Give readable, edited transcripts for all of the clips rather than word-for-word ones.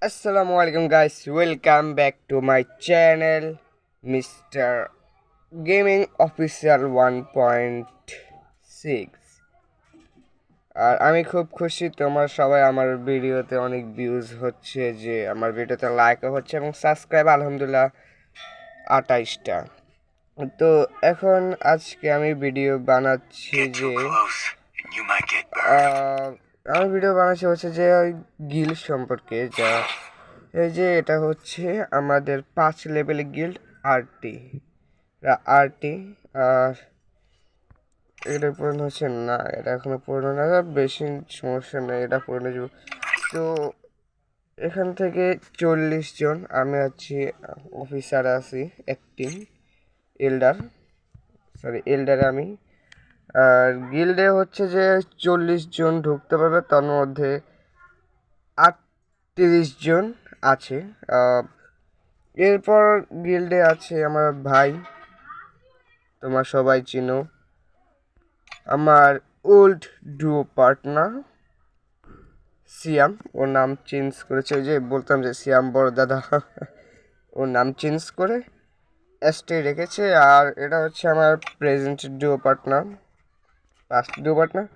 Assalamualaikum guys, welcome back to my channel Mr. Gaming Official 1.6 আর আমি খুব খুশি তোমরা সবাই আমার ভিডিওতে অনেক ভিউজ হচ্ছে যে আমার ভিডিওতে লাইকও হচ্ছে এবং সাবস্ক্রাইব আলহামদুলিল্লাহ 28টা। তো এখন আজকে আমি ভিডিও বানাচ্ছি যে আমি ভিডিও বানাচ্ছি হচ্ছে যে গিল্ড সম্পর্কে যা এই যে এটা হচ্ছে আমাদের 5 লেভেলের গিল্ড আরটি আরটি আর এটা পূরণ হচ্ছে না, এটা এখনো পূরণ না, বেশি সমস্যা নেই, এটা পূরণ হয়ে যাবে। তো এখান থেকে 40 জন আমি আছি, অফিসার আছি, অ্যাক্টিং এল্ডারে আমি। আর গিল্ডে হচ্ছে যে 40 জন ঢুকতে পারবে, তার মধ্যে 38 জন আছে। এরপর গিল্ডে আছে আমার ভাই, তোমার সবাই চিনো, আমার ওল্ড ডুও পার্টনার সিয়াম। ওর নাম চেঞ্জ করেছে, ওই যে বলতাম যে সিয়াম বড় দাদা ওর নাম চেঞ্জ করে এসটি রেখেছে। আর এটা হচ্ছে আমার present duo partner, past duo partner,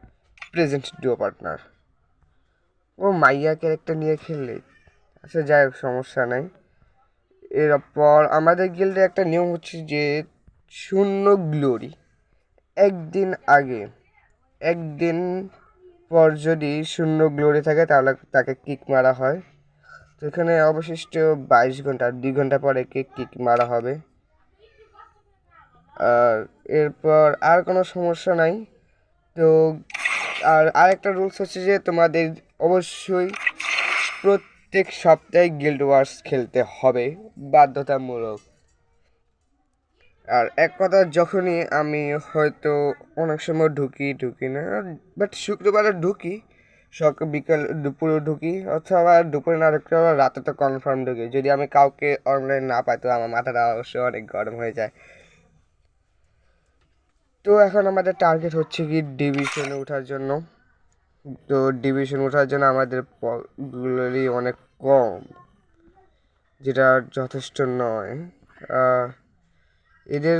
present duo partner. ও মাইয়া ক্যারেক্টার নিয়ে খেললে, আচ্ছা যাই হোক, সমস্যা নাই। এরপর আমাদের গিল্ডে একটা নিয়ম হচ্ছে যে 0 গ্লোরি, একদিন পর যদি 0 গ্লোরি থাকে তাহলে তাকে কিক মারা হয়। তো এখানে অবশিষ্ট 22 ঘন্টা, 2 ঘন্টা পরে কিক মারা হবে। আর এরপর আর কোনো সমস্যা নাই। তো আরেকটা রুলস হচ্ছে যে তোমাদের অবশ্যই প্রত্যেক সপ্তাহে গিল্ড ওয়ার্স খেলতে হবে, বাধ্যতামূলক। আর এক কথা, যখনই আমি হয়তো অনেক সময় ঢুকি না, বাট শুক্রবারে ঢুকি, বিকাল দুপুরে ঢুকি, অথবা দুপুরে না ঢুকতে রাতে তো কনফার্ম ঢুকি। যদি আমি কাউকে অনলাইন না পাই তো আমার মাথাটা অবশ্যই অনেক গরম হয়ে যায়। তো এখন আমাদের টার্গেট হচ্ছে কি ডিভিশনে ওঠার জন্য। তো ডিভিশন ওঠার জন্য আমাদের পগুলোরই অনেক কম, যেটা যথেষ্ট নয়। এদের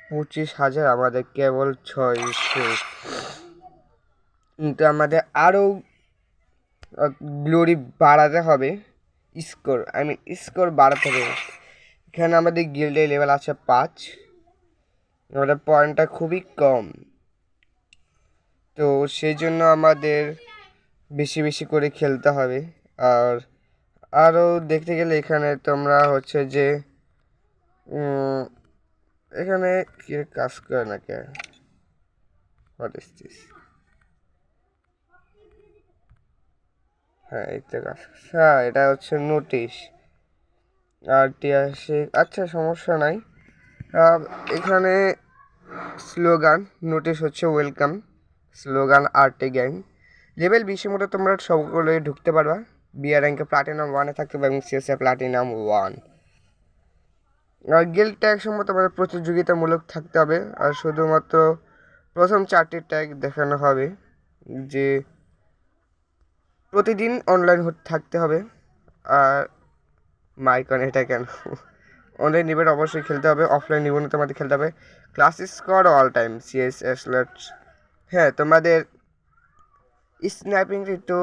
25,000, আমাদের কেবল 600। কিন্তু আমাদের আরও গ্লোরি বাড়াতে হবে, স্কোর বাড়াতে হবে। এখানে আমাদের গিল্ডের লেভেল আছে 5, আমাদের পয়েন্টটা খুবই কম। তো সেই জন্য আমাদের বেশি বেশি করে খেলতে হবে। আর আরও দেখতে গেলে এখানে তোমরা হচ্ছে যে এখানে কি কাজ করে না কে, হোয়াট ইজ দিস? হ্যাঁ, এই তো কাজ, হ্যাঁ এটা হচ্ছে নোটিশ আর ঐতিহাসিক। আচ্ছা সমস্যা নাই। এখানে স্লোগান নোটিশ হচ্ছে welcome, slogan RT gang. Level 20 মধ্যে তোমরা সবগুলোই ঢুকতে পারবা। বিআর র্যাঙ্কে প্লাটিনাম 1-এ থাকতে পারবে এবং সিএসএ প্লাটিনাম 1। আর গিল্ড ট্যাগ সম্বন্ধে তোমাদের প্রতিযোগিতামূলক থাকতে হবে। আর শুধুমাত্র প্রথম 4টি ট্যাগ দেখানো হবে, যে প্রতিদিন অনলাইন থাকতে হবে। আর মাইকন এটা কেন অনলাইন ইভেন্ট অবশ্যই খেলতে হবে, অফলাইন ইভেন্ট তোমাদের খেলতে হবে। Class squad all time CSS let's. হ্যাঁ, তোমাদের স্নাইপিংটা একটু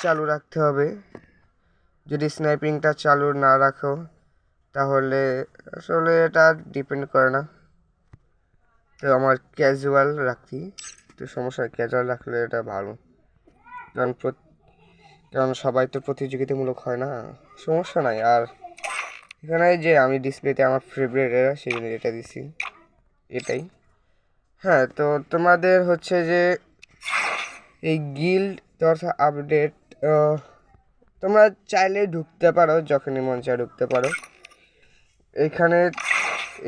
চালু রাখতে হবে। যদি স্নাইপিংটা চালু না রাখো তাহলে আসলে এটা ডিপেন্ড করে না। তো আমার ক্যাজুয়াল রাখি, তো সমস্যা, ক্যাজুয়াল রাখলে এটা ভালো, কারণ কারণ সবাই তো প্রতিযোগিতামূলক হয় না, সমস্যা নাই। আর এখানে যে আমি ডিসপ্লেতে আমার ফেভারিট এরা, সেই জন্য এটা দিছি, এটাই। হ্যাঁ, তো তোমাদের হচ্ছে যে এই গিল্ড তথা আপডেট তোমরা চাইলে ঢুকতে পারো, যখনই মন চায় ঢুকতে পারো।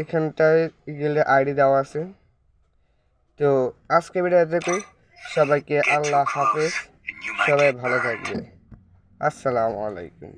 এখানটায় গিল্ডের আইডি দেওয়া আছে। তো আজকে ভিডিও দেখি, সবাইকে আল্লাহ হাফেজ, সবাই ভালো থাকবে, আসসালামু আলাইকুম।